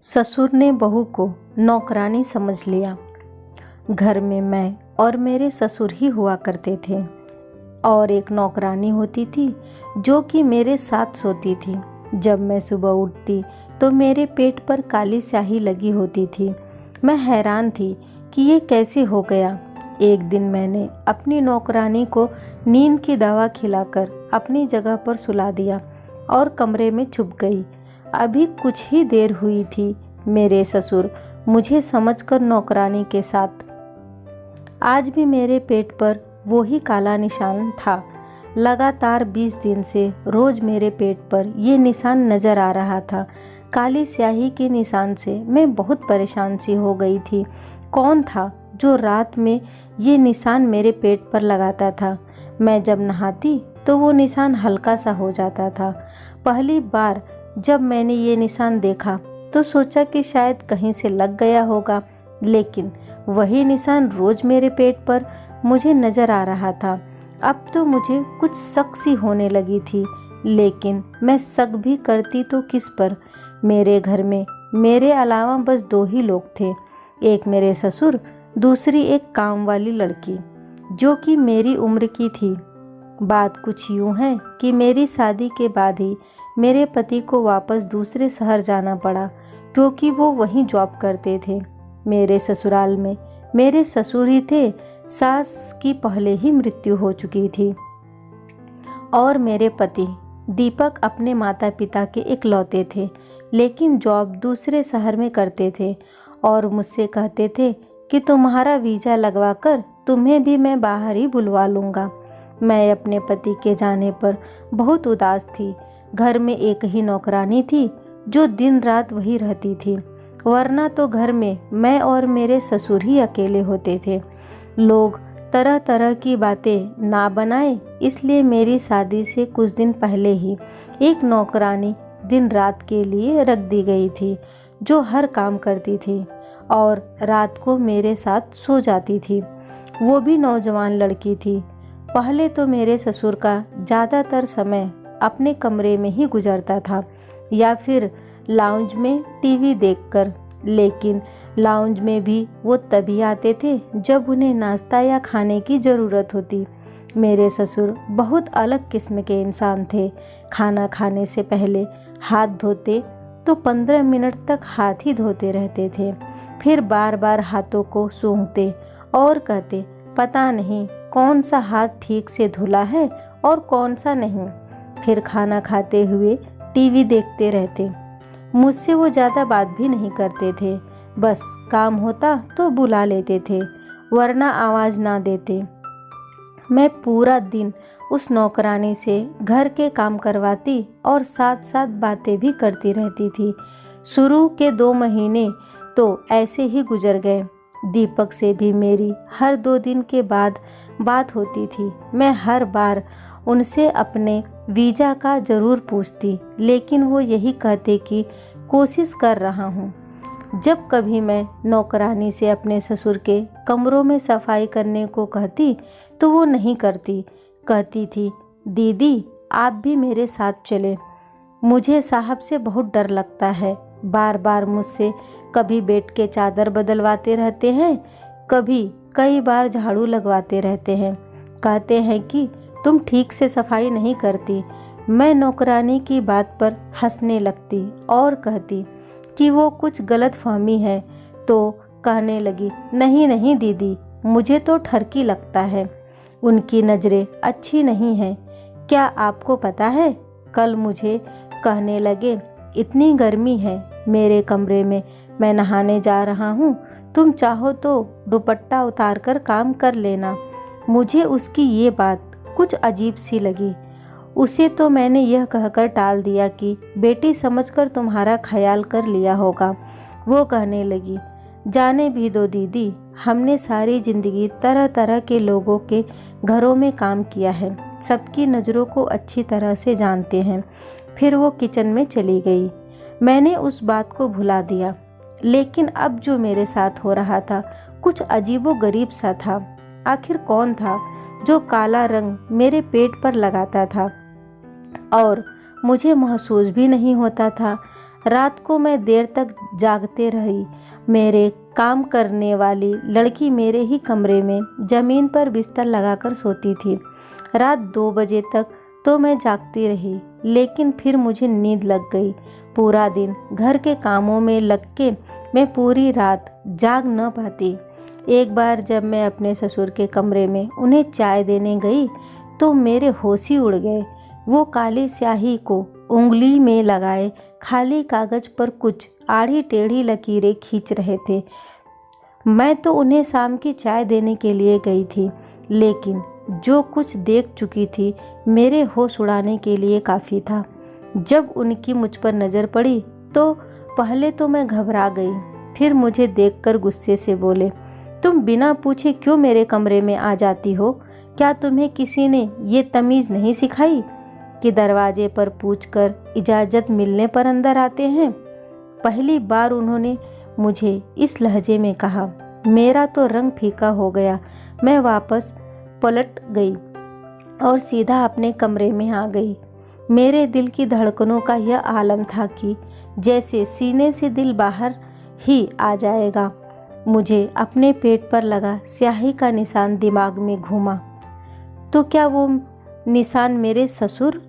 ससुर ने बहू को नौकरानी समझ लिया। घर में मैं और मेरे ससुर ही हुआ करते थे और एक नौकरानी होती थी जो कि मेरे साथ सोती थी। जब मैं सुबह उठती तो मेरे पेट पर काली स्याही लगी होती थी। मैं हैरान थी कि ये कैसे हो गया। एक दिन मैंने अपनी नौकरानी को नींद की दवा खिलाकर अपनी जगह पर सुला दिया और कमरे में छुप गई। अभी कुछ ही देर हुई थी, मेरे ससुर मुझे समझकर नौकरानी के साथ। आज भी मेरे पेट पर वो ही काला निशान था। लगातार 20 दिन से रोज मेरे पेट पर ये निशान नज़र आ रहा था। काली स्याही के निशान से मैं बहुत परेशान सी हो गई थी। कौन था जो रात में ये निशान मेरे पेट पर लगाता था? मैं जब नहाती तो वो निशान हल्का सा हो जाता था। पहली बार जब मैंने ये निशान देखा तो सोचा कि शायद कहीं से लग गया होगा, लेकिन वही निशान रोज मेरे पेट पर मुझे नज़र आ रहा था। अब तो मुझे कुछ शक सी होने लगी थी, लेकिन मैं शक भी करती तो किस पर? मेरे घर में मेरे अलावा बस 2 ही लोग थे, एक मेरे ससुर, दूसरी एक काम वाली लड़की जो कि मेरी उम्र की थी। बात कुछ यूँ है कि मेरी शादी के बाद ही मेरे पति को वापस दूसरे शहर जाना पड़ा, क्योंकि वो वहीं जॉब करते थे। मेरे ससुराल में मेरे ससुर ही थे। सास की पहले ही मृत्यु हो चुकी थी और मेरे पति दीपक अपने माता पिता के इकलौते थे, लेकिन जॉब दूसरे शहर में करते थे और मुझसे कहते थे कि तुम्हारा वीज़ा लगवाकर तुम्हें भी मैं बाहर ही बुलवा लूँगा। मैं अपने पति के जाने पर बहुत उदास थी। घर में एक ही नौकरानी थी जो दिन रात वही रहती थी, वरना तो घर में मैं और मेरे ससुर ही अकेले होते थे। लोग तरह तरह की बातें ना बनाए, इसलिए मेरी शादी से कुछ दिन पहले ही एक नौकरानी दिन रात के लिए रख दी गई थी, जो हर काम करती थी और रात को मेरे साथ सो जाती थी। वो भी नौजवान लड़की थी। पहले तो मेरे ससुर का ज़्यादातर समय अपने कमरे में ही गुजरता था या फिर लाउंज में टीवी देखकर, लेकिन लाउंज में भी वो तभी आते थे जब उन्हें नाश्ता या खाने की ज़रूरत होती। मेरे ससुर बहुत अलग किस्म के इंसान थे। खाना खाने से पहले हाथ धोते तो 15 मिनट तक हाथ ही धोते रहते थे, फिर बार बार हाथों को सूंघते और कहते पता नहीं कौन सा हाथ ठीक से धुला है और कौन सा नहीं। फिर खाना खाते हुए टीवी देखते रहते। मुझसे वो ज़्यादा बात भी नहीं करते थे, बस काम होता तो बुला लेते थे, वरना आवाज़ ना देते। मैं पूरा दिन उस नौकरानी से घर के काम करवाती और साथ साथ बातें भी करती रहती थी। शुरू के 2 महीने तो ऐसे ही गुजर गए। दीपक से भी मेरी हर 2 दिन के बाद बात होती थी। मैं हर बार उनसे अपने वीज़ा का ज़रूर पूछती, लेकिन वो यही कहते कि कोशिश कर रहा हूँ। जब कभी मैं नौकरानी से अपने ससुर के कमरों में सफाई करने को कहती तो वो नहीं करती। कहती थी दीदी आप भी मेरे साथ चले, मुझे साहब से बहुत डर लगता है। बार बार मुझसे कभी बेड के चादर बदलवाते रहते हैं, कभी कई बार झाड़ू लगवाते रहते हैं। कहते हैं कि तुम ठीक से सफाई नहीं करती। मैं नौकरानी की बात पर हंसने लगती और कहती कि वो कुछ गलत फहमी है, तो कहने लगी नहीं नहीं दीदी, मुझे तो ठरकी लगता है, उनकी नज़रें अच्छी नहीं हैं। क्या आपको पता है, कल मुझे कहने लगे इतनी गर्मी है मेरे कमरे में, मैं नहाने जा रहा हूँ, तुम चाहो तो दुपट्टा उतार कर काम कर लेना। मुझे उसकी ये बात कुछ अजीब सी लगी। उसे तो मैंने यह कहकर टाल दिया कि बेटी समझकर तुम्हारा ख्याल कर लिया होगा। वो कहने लगी जाने भी दो दीदी, हमने सारी ज़िंदगी तरह तरह के लोगों के घरों में काम किया है, सबकी नज़रों को अच्छी तरह से जानते हैं। फिर वो किचन में चली गई। मैंने उस बात को भुला दिया, लेकिन अब जो मेरे साथ हो रहा था कुछ अजीबोगरीब सा था। आखिर कौन था जो काला रंग मेरे पेट पर लगाता था और मुझे महसूस भी नहीं होता था? रात को मैं देर तक जागते रही। मेरे काम करने वाली लड़की मेरे ही कमरे में ज़मीन पर बिस्तर लगाकर सोती थी। रात 2 बजे तक तो मैं जागती रही, लेकिन फिर मुझे नींद लग गई। पूरा दिन घर के कामों में लग के मैं पूरी रात जाग न पाती। एक बार जब मैं अपने ससुर के कमरे में उन्हें चाय देने गई तो मेरे होश ही उड़ गए। वो काली स्याही को उंगली में लगाए खाली कागज पर कुछ आड़ी टेढ़ी लकीरें खींच रहे थे। मैं तो उन्हें शाम की चाय देने के लिए गई थी, लेकिन जो कुछ देख चुकी थी मेरे होश उड़ाने के लिए काफ़ी था। जब उनकी मुझ पर नज़र पड़ी तो पहले तो मैं घबरा गई, फिर मुझे देखकर गुस्से से बोले, तुम बिना पूछे क्यों मेरे कमरे में आ जाती हो? क्या तुम्हें किसी ने ये तमीज़ नहीं सिखाई कि दरवाजे पर पूछकर इजाज़त मिलने पर अंदर आते हैं? पहली बार उन्होंने मुझे इस लहजे में कहा। मेरा तो रंग फीका हो गया। मैं वापस पलट गई और सीधा अपने कमरे में आ गई। मेरे दिल की धड़कनों का यह आलम था कि जैसे सीने से दिल बाहर ही आ जाएगा। मुझे अपने पेट पर लगा स्याही का निशान दिमाग में घूमा। तो क्या वो निशान मेरे ससुर?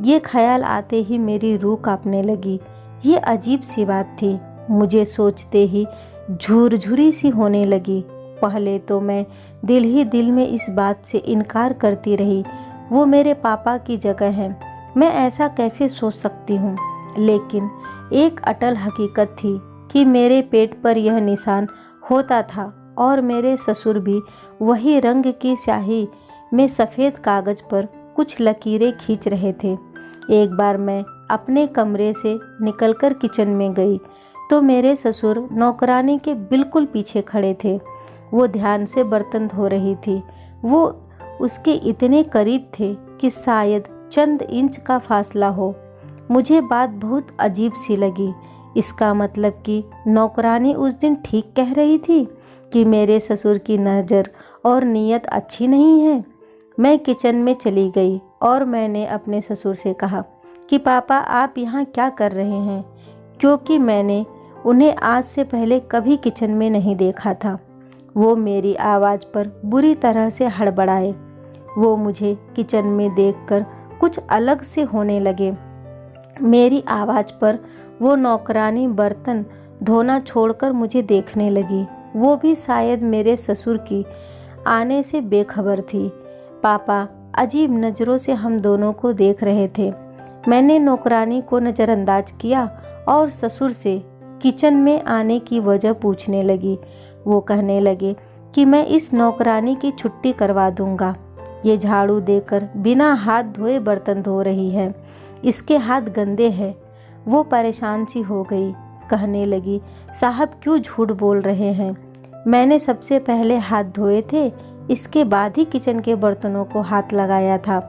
ये ख्याल आते ही मेरी रूह कांपने लगी। ये अजीब सी बात थी। मुझे सोचते ही झुरझुरी सी होने लगी। पहले तो मैं दिल ही दिल में इस बात से इनकार करती रही, वो मेरे पापा की जगह है, मैं ऐसा कैसे सोच सकती हूँ। लेकिन एक अटल हकीकत थी कि मेरे पेट पर यह निशान होता था और मेरे ससुर भी वही रंग की स्याही में सफ़ेद कागज़ पर कुछ लकीरें खींच रहे थे। एक बार मैं अपने कमरे से निकलकर किचन में गई तो मेरे ससुर नौकरानी के बिल्कुल पीछे खड़े थे। वो ध्यान से बर्तन धो रही थी। वो उसके इतने करीब थे कि शायद चंद इंच का फासला हो। मुझे बात बहुत अजीब सी लगी। इसका मतलब कि नौकरानी उस दिन ठीक कह रही थी कि मेरे ससुर की नज़र और नीयत अच्छी नहीं है। मैं किचन में चली गई और मैंने अपने ससुर से कहा कि पापा आप यहाँ क्या कर रहे हैं, क्योंकि मैंने उन्हें आज से पहले कभी किचन में नहीं देखा था। वो मेरी आवाज़ पर बुरी तरह से हड़बड़ाए। वो मुझे किचन में देखकर कुछ अलग से होने लगे। मेरी आवाज़ पर वो नौकरानी बर्तन धोना छोड़कर मुझे देखने लगी। वो भी शायद मेरे ससुर की आने से बेखबर थी। पापा अजीब नज़रों से हम दोनों को देख रहे थे। मैंने नौकरानी को नज़रअंदाज किया और ससुर से किचन में आने की वजह पूछने लगी। वो कहने लगे कि मैं इस नौकरानी की छुट्टी करवा दूंगा। ये झाड़ू देकर बिना हाथ धोए बर्तन धो रही है, इसके हाथ गंदे हैं। वो परेशान सी हो गई, कहने लगी साहब क्यों झूठ बोल रहे हैं, मैंने सबसे पहले हाथ धोए थे, इसके बाद ही किचन के बर्तनों को हाथ लगाया था।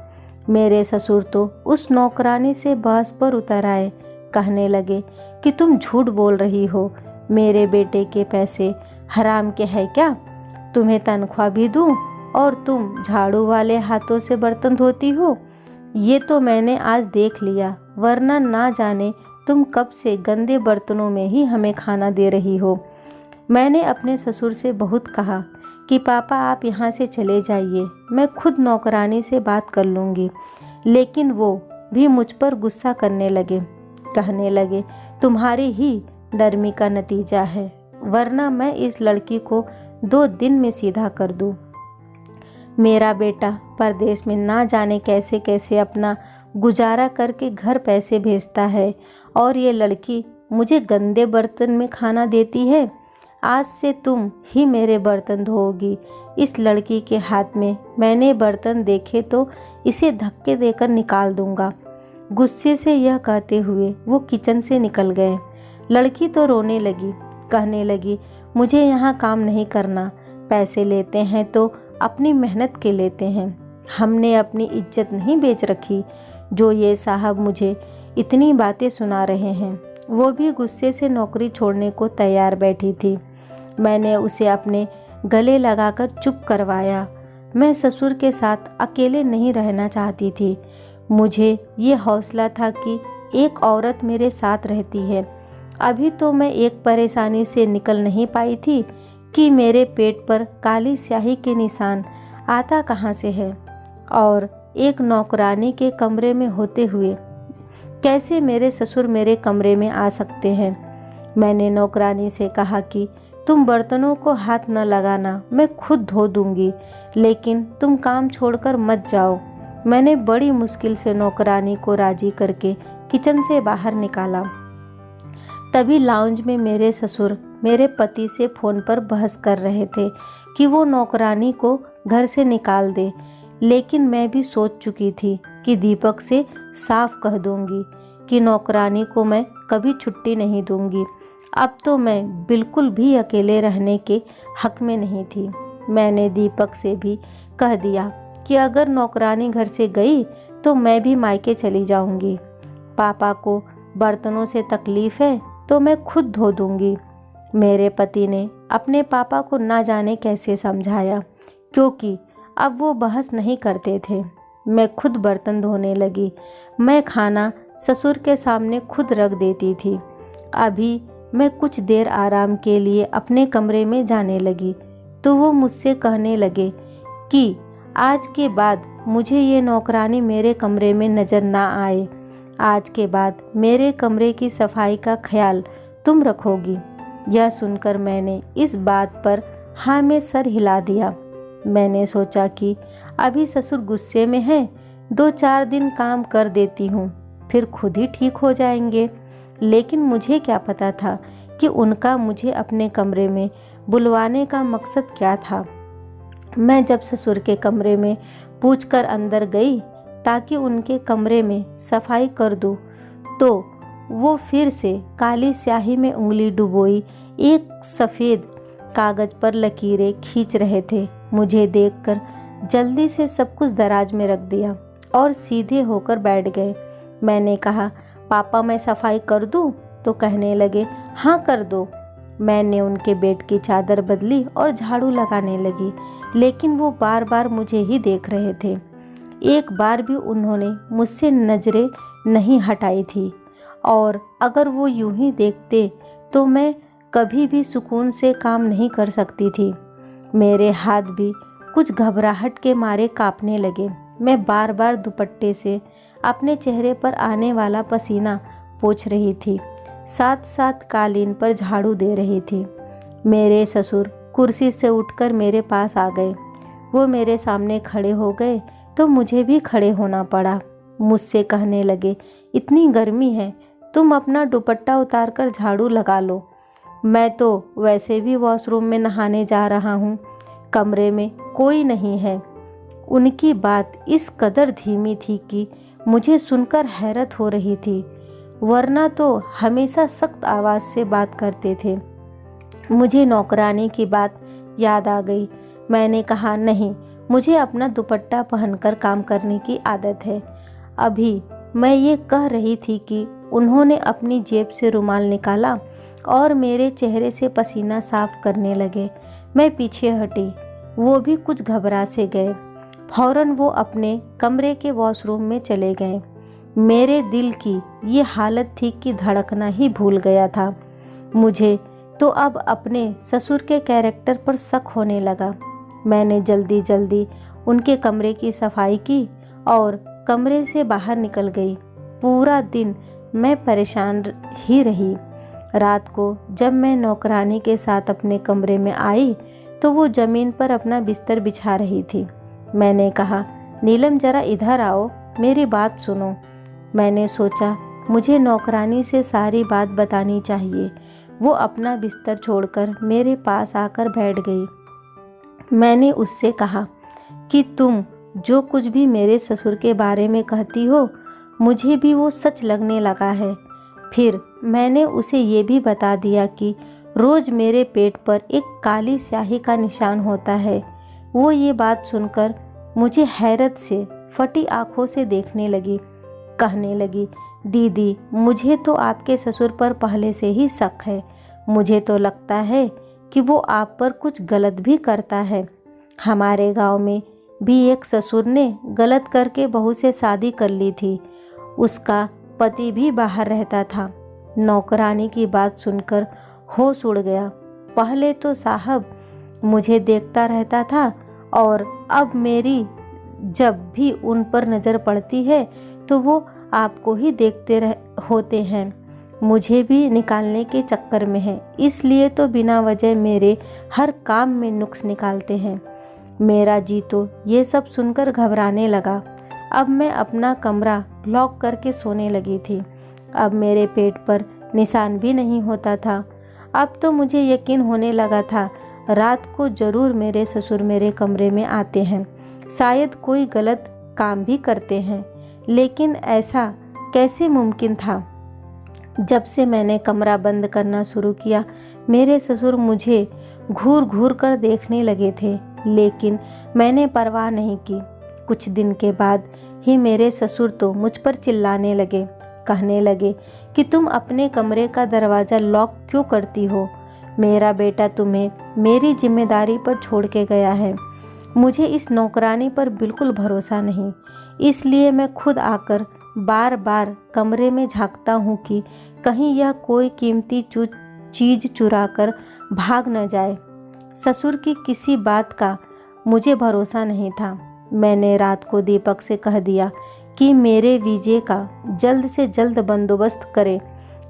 मेरे ससुर तो उस नौकरानी से बहस पर उतर आए, कहने लगे कि तुम झूठ बोल रही हो, मेरे बेटे के पैसे हराम के हैं क्या? तुम्हें तनख्वाह भी दूं और तुम झाड़ू वाले हाथों से बर्तन धोती हो? ये तो मैंने आज देख लिया, वरना ना जाने तुम कब से गंदे बर्तनों में ही हमें खाना दे रही हो। मैंने अपने ससुर से बहुत कहा कि पापा आप यहाँ से चले जाइए, मैं खुद नौकरानी से बात कर लूँगी, लेकिन वो भी मुझ पर गुस्सा करने लगे। कहने लगे तुम्हारी ही नरमी का नतीजा है, वरना मैं इस लड़की को 2 दिन में सीधा कर दूँ। मेरा बेटा परदेश में ना जाने कैसे कैसे अपना गुजारा करके घर पैसे भेजता है और ये लड़की मुझे गंदे बर्तन में खाना देती है। आज से तुम ही मेरे बर्तन धोओगी। इस लड़की के हाथ में मैंने बर्तन देखे तो इसे धक्के देकर निकाल दूंगा। गुस्से से यह कहते हुए वो किचन से निकल गए। लड़की तो रोने लगी, कहने लगी मुझे यहाँ काम नहीं करना, पैसे लेते हैं तो अपनी मेहनत के लेते हैं, हमने अपनी इज्जत नहीं बेच रखी जो ये साहब मुझे इतनी बातें सुना रहे हैं। वो भी गुस्से से नौकरी छोड़ने को तैयार बैठी थी। मैंने उसे अपने गले लगाकर चुप करवाया। मैं ससुर के साथ अकेले नहीं रहना चाहती थी। मुझे ये हौसला था कि एक औरत मेरे साथ रहती है। अभी तो मैं एक परेशानी से निकल नहीं पाई थी कि मेरे पेट पर काली स्याही के निशान आता कहाँ से है, और एक नौकरानी के कमरे में होते हुए कैसे मेरे ससुर मेरे कमरे में आ सकते हैं। मैंने नौकरानी से कहा कि तुम बर्तनों को हाथ न लगाना, मैं खुद धो दूंगी, लेकिन तुम काम छोड़कर मत जाओ। मैंने बड़ी मुश्किल से नौकरानी को राजी करके किचन से बाहर निकाला। तभी लाउंज में मेरे ससुर मेरे पति से फ़ोन पर बहस कर रहे थे कि वो नौकरानी को घर से निकाल दे, लेकिन मैं भी सोच चुकी थी कि दीपक से साफ कह दूंगी कि नौकरानी को मैं कभी छुट्टी नहीं दूंगी। अब तो मैं बिल्कुल भी अकेले रहने के हक में नहीं थी। मैंने दीपक से भी कह दिया कि अगर नौकरानी घर से गई तो मैं भी मायके चली जाऊंगी। पापा को बर्तनों से तकलीफ़ है तो मैं खुद धो दूंगी। मेरे पति ने अपने पापा को ना जाने कैसे समझाया, क्योंकि अब वो बहस नहीं करते थे। मैं खुद बर्तन धोने लगी। मैं खाना ससुर के सामने खुद रख देती थी। अभी मैं कुछ देर आराम के लिए अपने कमरे में जाने लगी तो वो मुझसे कहने लगे कि आज के बाद मुझे ये नौकरानी मेरे कमरे में नज़र ना आए। आज के बाद मेरे कमरे की सफाई का ख्याल तुम रखोगी। यह सुनकर मैंने इस बात पर हाँ में सर हिला दिया। मैंने सोचा कि अभी ससुर गुस्से में हैं, 2-4 दिन काम कर देती हूँ, फिर खुद ही ठीक हो जाएंगे। लेकिन मुझे क्या पता था कि उनका मुझे अपने कमरे में बुलवाने का मकसद क्या था। मैं जब ससुर के कमरे में पूछकर अंदर गई ताकि उनके कमरे में सफाई कर दूं, तो वो फिर से काली स्याही में उंगली डुबोई एक सफ़ेद कागज़ पर लकीरें खींच रहे थे। मुझे देखकर जल्दी से सब कुछ दराज में रख दिया और सीधे होकर बैठ गए। मैंने कहा, पापा मैं सफाई कर दूं? तो कहने लगे, हाँ कर दो। मैंने उनके बेड की चादर बदली और झाड़ू लगाने लगी, लेकिन वो बार बार मुझे ही देख रहे थे। एक बार भी उन्होंने मुझसे नज़रें नहीं हटाई थी, और अगर वो यूं ही देखते तो मैं कभी भी सुकून से काम नहीं कर सकती थी। मेरे हाथ भी कुछ घबराहट के मारे कांपने लगे। मैं बार बार दुपट्टे से अपने चेहरे पर आने वाला पसीना पोंछ रही थी, साथ साथ कालीन पर झाड़ू दे रही थी। मेरे ससुर कुर्सी से उठकर मेरे पास आ गए। वो मेरे सामने खड़े हो गए तो मुझे भी खड़े होना पड़ा। मुझसे कहने लगे, इतनी गर्मी है, तुम अपना दुपट्टा उतार कर झाड़ू लगा लो। मैं तो वैसे भी वॉशरूम में नहाने जा रहा हूँ, कमरे में कोई नहीं है। उनकी बात इस कदर धीमी थी कि मुझे सुनकर हैरत हो रही थी, वरना तो हमेशा सख्त आवाज़ से बात करते थे। मुझे नौकरानी की बात याद आ गई। मैंने कहा, नहीं, मुझे अपना दुपट्टा पहनकर काम करने की आदत है। अभी मैं ये कह रही थी कि उन्होंने अपनी जेब से रुमाल निकाला और मेरे चेहरे से पसीना साफ करने लगे। मैं पीछे हटी, वो भी कुछ घबरा से गए। फौरन वो अपने कमरे के वॉशरूम में चले गए। मेरे दिल की ये हालत थी कि धड़कना ही भूल गया था। मुझे तो अब अपने ससुर के कैरेक्टर पर शक होने लगा। मैंने जल्दी जल्दी उनके कमरे की सफाई की और कमरे से बाहर निकल गई। पूरा दिन मैं परेशान ही रही। रात को जब मैं नौकरानी के साथ अपने कमरे में आई तो वो ज़मीन पर अपना बिस्तर बिछा रही थी। मैंने कहा, नीलम ज़रा इधर आओ, मेरी बात सुनो। मैंने सोचा मुझे नौकरानी से सारी बात बतानी चाहिए। वो अपना बिस्तर छोड़कर मेरे पास आकर बैठ गई। मैंने उससे कहा कि तुम जो कुछ भी मेरे ससुर के बारे में कहती हो, मुझे भी वो सच लगने लगा है। फिर मैंने उसे ये भी बता दिया कि रोज़ मेरे पेट पर एक काली स्याही का निशान होता है। वो ये बात सुनकर मुझे हैरत से फटी आंखों से देखने लगी। कहने लगी, दीदी, मुझे तो आपके ससुर पर पहले से ही शक है। मुझे तो लगता है कि वो आप पर कुछ गलत भी करता है। हमारे गांव में भी एक ससुर ने गलत करके बहू से शादी कर ली थी। उसका पति भी बाहर रहता था। नौकरानी की बात सुनकर होश उड़ गया। पहले तो साहब मुझे देखता रहता था और अब मेरी जब भी उन पर नज़र पड़ती है तो वो आपको ही देखते होते हैं। मुझे भी निकालने के चक्कर में है, इसलिए तो बिना वजह मेरे हर काम में नुक्स निकालते हैं। मेरा जी तो ये सब सुनकर घबराने लगा। अब मैं अपना कमरा लॉक करके सोने लगी थी। अब मेरे पेट पर निशान भी नहीं होता था। अब तो मुझे यकीन होने लगा था रात को ज़रूर मेरे ससुर मेरे कमरे में आते हैं, शायद कोई गलत काम भी करते हैं। लेकिन ऐसा कैसे मुमकिन था? जब से मैंने कमरा बंद करना शुरू किया, मेरे ससुर मुझे घूर घूर कर देखने लगे थे, लेकिन मैंने परवाह नहीं की। कुछ दिन के बाद ही मेरे ससुर तो मुझ पर चिल्लाने लगे, कहने लगे कि तुम अपने कमरे का दरवाज़ा लॉक क्यों करती हो? मेरा बेटा तुम्हें मेरी जिम्मेदारी पर छोड़ के गया है। मुझे इस नौकरानी पर बिल्कुल भरोसा नहीं, इसलिए मैं खुद आकर बार बार कमरे में झांकता हूँ कि कहीं यह कोई कीमती चीज़ चुरा कर भाग न जाए। ससुर की किसी बात का मुझे भरोसा नहीं था। मैंने रात को दीपक से कह दिया कि मेरे वीजे का जल्द से जल्द बंदोबस्त करे,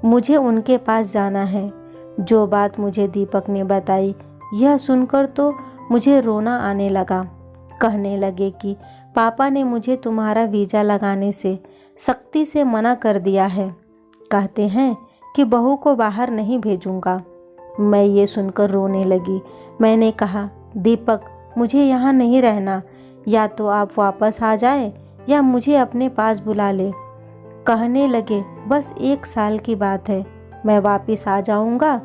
मुझे उनके पास जाना है। जो बात मुझे दीपक ने बताई, यह सुनकर तो मुझे रोना आने लगा। कहने लगे कि पापा ने मुझे तुम्हारा वीज़ा लगाने से सख्ती से मना कर दिया है। कहते हैं कि बहू को बाहर नहीं भेजूंगा। मैं ये सुनकर रोने लगी। मैंने कहा, दीपक मुझे यहाँ नहीं रहना, या तो आप वापस आ जाएं या मुझे अपने पास बुला ले। कहने लगे, बस 1 साल की बात है, मैं वापस आ जाऊंगा,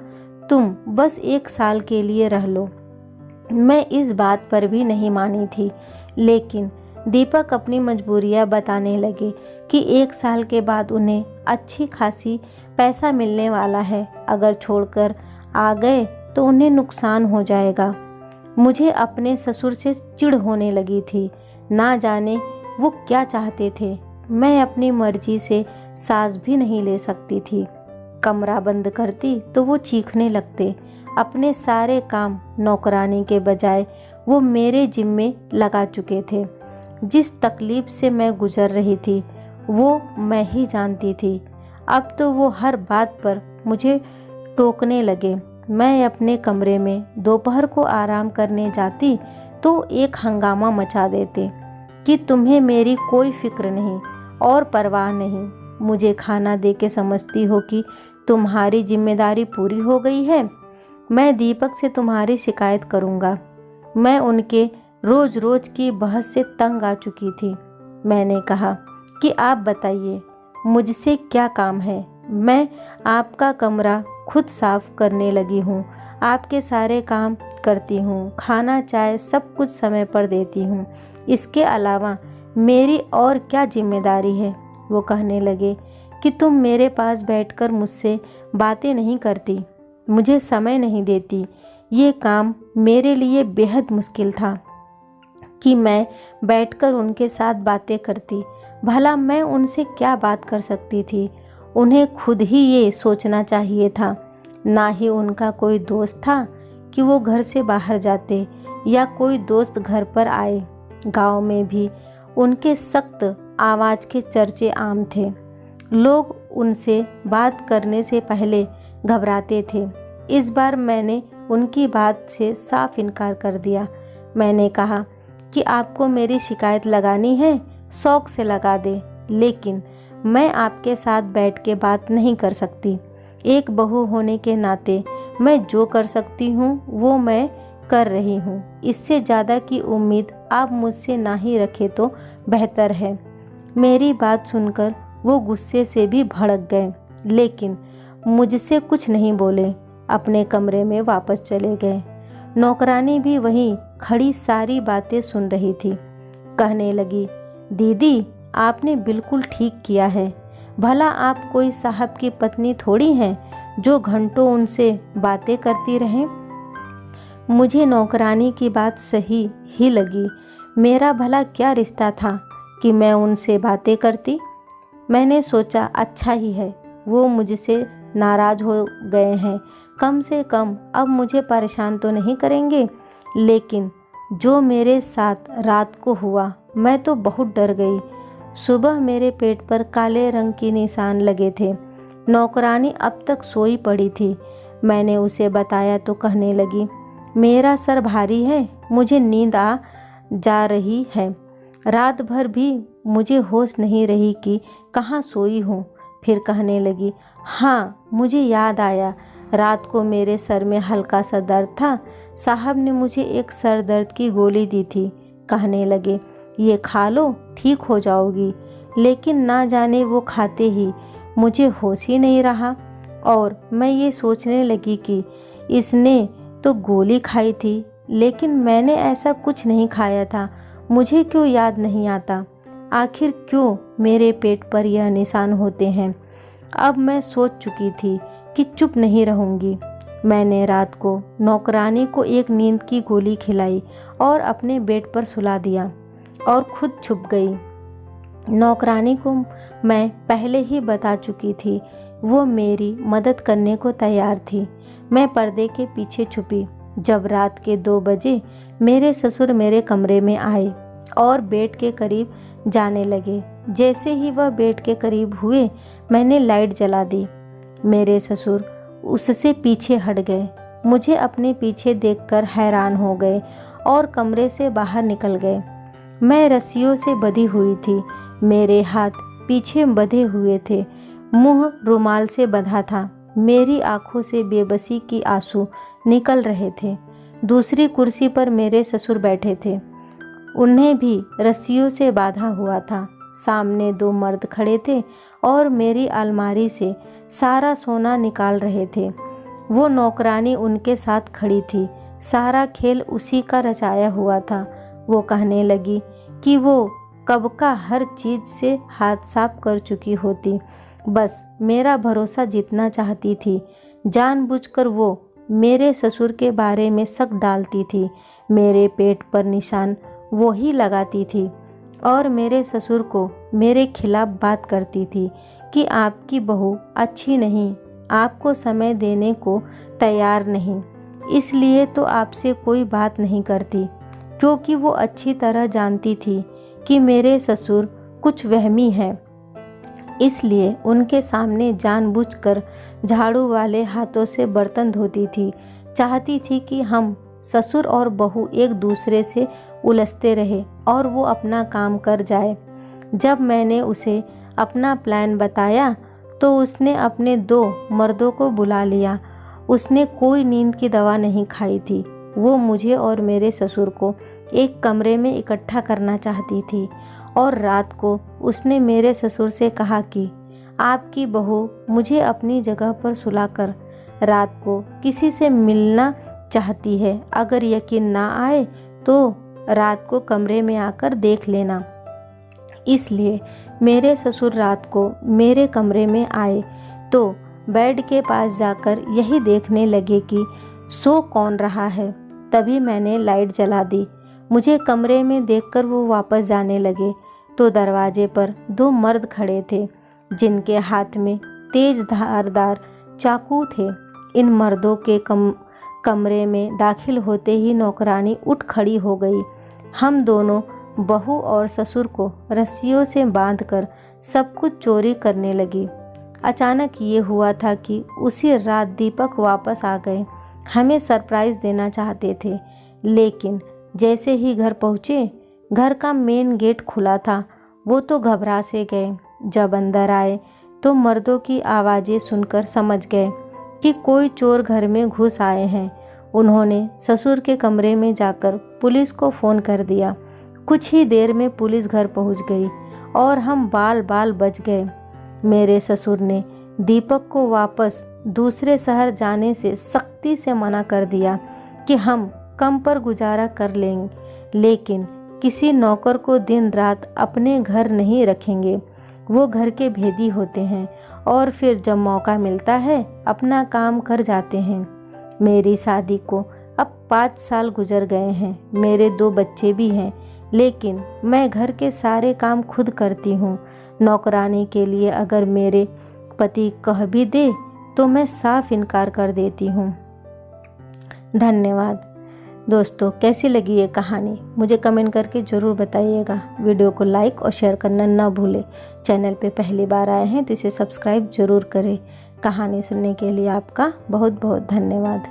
तुम बस 1 साल के लिए रह लो। मैं इस बात पर भी नहीं मानी थी, लेकिन दीपक अपनी मजबूरियां बताने लगे कि 1 साल के बाद उन्हें अच्छी खासी पैसा मिलने वाला है। अगर छोड़कर आ गए तो उन्हें नुकसान हो जाएगा। मुझे अपने ससुर से चिढ़ होने लगी थी। ना जाने वो क्या चाहते थे। मैं अपनी मर्जी से सांस भी नहीं ले सकती थी। कमरा बंद करती तो वो चीखने लगते। अपने सारे काम नौकरानी के बजाय वो मेरे जिम्मे लगा चुके थे। जिस तकलीफ़ से मैं गुजर रही थी वो मैं ही जानती थी। अब तो वो हर बात पर मुझे टोकने लगे। मैं अपने कमरे में दोपहर को आराम करने जाती तो एक हंगामा मचा देते कि तुम्हें मेरी कोई फिक्र नहीं और परवाह नहीं। मुझे खाना दे के समझती हो कि तुम्हारी जिम्मेदारी पूरी हो गई है। मैं दीपक से तुम्हारी शिकायत करूँगा। मैं उनके रोज़ रोज़ की बहस से तंग आ चुकी थी। मैंने कहा कि आप बताइए मुझसे क्या काम है। मैं आपका कमरा खुद साफ करने लगी हूँ, आपके सारे काम करती हूँ, खाना चाय सब कुछ समय पर देती हूँ। इसके अलावा मेरी और क्या जिम्मेदारी है? वो कहने लगे कि तुम मेरे पास बैठकर मुझसे बातें नहीं करती, मुझे समय नहीं देती। ये काम मेरे लिए बेहद मुश्किल था कि मैं बैठकर उनके साथ बातें करती। भला मैं उनसे क्या बात कर सकती थी? उन्हें खुद ही ये सोचना चाहिए था। ना ही उनका कोई दोस्त था कि वो घर से बाहर जाते या कोई दोस्त घर पर आए। गांव में भी उनके सख्त आवाज़ के चर्चे आम थे। लोग उनसे बात करने से पहले घबराते थे। इस बार मैंने उनकी बात से साफ इनकार कर दिया। मैंने कहा कि आपको मेरी शिकायत लगानी है, शौक़ से लगा दे, लेकिन मैं आपके साथ बैठ के बात नहीं कर सकती। एक बहू होने के नाते मैं जो कर सकती हूँ वो मैं कर रही हूँ। इससे ज़्यादा की उम्मीद आप मुझसे ना ही रखें तो बेहतर है। मेरी बात सुनकर वो गुस्से से भी भड़क गए, लेकिन मुझसे कुछ नहीं बोले। अपने कमरे में वापस चले गए। नौकरानी भी वहीं खड़ी सारी बातें सुन रही थी। कहने लगी, दीदी आपने बिल्कुल ठीक किया है। भला आप कोई साहब की पत्नी थोड़ी हैं जो घंटों उनसे बातें करती रहें। मुझे नौकरानी की बात सही ही लगी। मेरा भला क्या रिश्ता था कि मैं उनसे बातें करती। मैंने सोचा अच्छा ही है, वो मुझसे नाराज़ हो गए हैं, कम से कम अब मुझे परेशान तो नहीं करेंगे। लेकिन जो मेरे साथ रात को हुआ, मैं तो बहुत डर गई। सुबह मेरे पेट पर काले रंग के निशान लगे थे। नौकरानी अब तक सोई पड़ी थी। मैंने उसे बताया तो कहने लगी, मेरा सर भारी है, मुझे नींद आ जा रही है। रात भर भी मुझे होश नहीं रही कि कहाँ सोई हूँ। फिर कहने लगी, हाँ मुझे याद आया, रात को मेरे सर में हल्का सा दर्द था, साहब ने मुझे एक सर दर्द की गोली दी थी। कहने लगे, ये खा लो, ठीक हो जाओगी। लेकिन ना जाने वो खाते ही मुझे होश ही नहीं रहा और मैं ये सोचने लगी कि इसने तो गोली खाई थी, लेकिन मैंने ऐसा कुछ नहीं खाया था। मुझे क्यों याद नहीं आता? आखिर क्यों मेरे पेट पर यह निशान होते हैं? अब मैं सोच चुकी थी कि चुप नहीं रहूँगी। मैंने रात को नौकरानी को एक नींद की गोली खिलाई और अपने बेड पर सुला दिया और खुद छुप गई। नौकरानी को मैं पहले ही बता चुकी थी, वो मेरी मदद करने को तैयार थी। मैं पर्दे के पीछे छुपी। जब रात के 2 बजे मेरे ससुर मेरे कमरे में आए और बेड के करीब जाने लगे। जैसे ही वह बेड के करीब हुए, मैंने लाइट जला दी। मेरे ससुर उससे पीछे हट गए, मुझे अपने पीछे देखकर हैरान हो गए और कमरे से बाहर निकल गए। मैं रस्सियों से बंधी हुई थी, मेरे हाथ पीछे बंधे हुए थे, मुंह रुमाल से बंधा था। मेरी आंखों से बेबसी की आंसू निकल रहे थे। दूसरी कुर्सी पर मेरे ससुर बैठे थे, उन्हें भी रस्सियों से बांधा हुआ था। सामने 2 मर्द खड़े थे और मेरी अलमारी से सारा सोना निकाल रहे थे। वो नौकरानी उनके साथ खड़ी थी। सारा खेल उसी का रचाया हुआ था। वो कहने लगी कि वो कब का हर चीज़ से हाथ साफ कर चुकी होती, बस मेरा भरोसा जीतना चाहती थी। जानबूझकर वो मेरे ससुर के बारे में शक डालती थी। मेरे पेट पर निशान वो ही लगाती थी और मेरे ससुर को मेरे खिलाफ बात करती थी कि आपकी बहू अच्छी नहीं, आपको समय देने को तैयार नहीं, इसलिए तो आपसे कोई बात नहीं करती। क्योंकि वो अच्छी तरह जानती थी कि मेरे ससुर कुछ वहमी हैं, इसलिए उनके सामने जानबूझकर झाड़ू वाले हाथों से बर्तन धोती थी। चाहती थी कि हम ससुर और बहू एक दूसरे से उलझते रहे और वो अपना काम कर जाए। जब मैंने उसे अपना प्लान बताया तो उसने अपने 2 मर्दों को बुला लिया। उसने कोई नींद की दवा नहीं खाई थी। वो मुझे और मेरे ससुर को एक कमरे में इकट्ठा करना चाहती थी और रात को उसने मेरे ससुर से कहा कि आपकी बहू मुझे अपनी जगह पर सुलाकर रात को किसी से मिलना चाहती है। अगर यकीन ना आए तो रात को कमरे में आकर देख लेना। इसलिए मेरे ससुर रात को मेरे कमरे में आए तो बेड के पास जाकर यही देखने लगे कि सो कौन रहा है। तभी मैंने लाइट जला दी। मुझे कमरे में देखकर वो वापस जाने लगे तो दरवाजे पर 2 मर्द खड़े थे जिनके हाथ में तेज धारदार चाकू थे। इन मर्दों के कमरे में दाखिल होते ही नौकरानी उठ खड़ी हो गई। हम दोनों बहू और ससुर को रस्सियों से बांधकर सब कुछ चोरी करने लगी। अचानक ये हुआ था कि उसी रात दीपक वापस आ गए। हमें सरप्राइज़ देना चाहते थे, लेकिन जैसे ही घर पहुँचे, घर का मेन गेट खुला था। वो तो घबरा से गए। जब अंदर आए तो मर्दों की आवाज़ें सुनकर समझ गए कि कोई चोर घर में घुस आए हैं। उन्होंने ससुर के कमरे में जाकर पुलिस को फ़ोन कर दिया। कुछ ही देर में पुलिस घर पहुंच गई और हम बाल बाल बच गए। मेरे ससुर ने दीपक को वापस दूसरे शहर जाने से सख्ती से मना कर दिया कि हम कम पर गुजारा कर लेंगे, लेकिन किसी नौकर को दिन रात अपने घर नहीं रखेंगे। वो घर के भेदी होते हैं और फिर जब मौका मिलता है अपना काम कर जाते हैं। मेरी शादी को अब 5 साल गुजर गए हैं। मेरे 2 बच्चे भी हैं। लेकिन मैं घर के सारे काम खुद करती हूँ। नौकरानी के लिए अगर मेरे पति कह भी दे तो मैं साफ इनकार कर देती हूँ। धन्यवाद। दोस्तों, कैसी लगी ये कहानी मुझे कमेंट करके ज़रूर बताइएगा। वीडियो को लाइक और शेयर करना ना भूलें। चैनल पे पहली बार आए हैं तो इसे सब्सक्राइब ज़रूर करें। कहानी सुनने के लिए आपका बहुत बहुत धन्यवाद।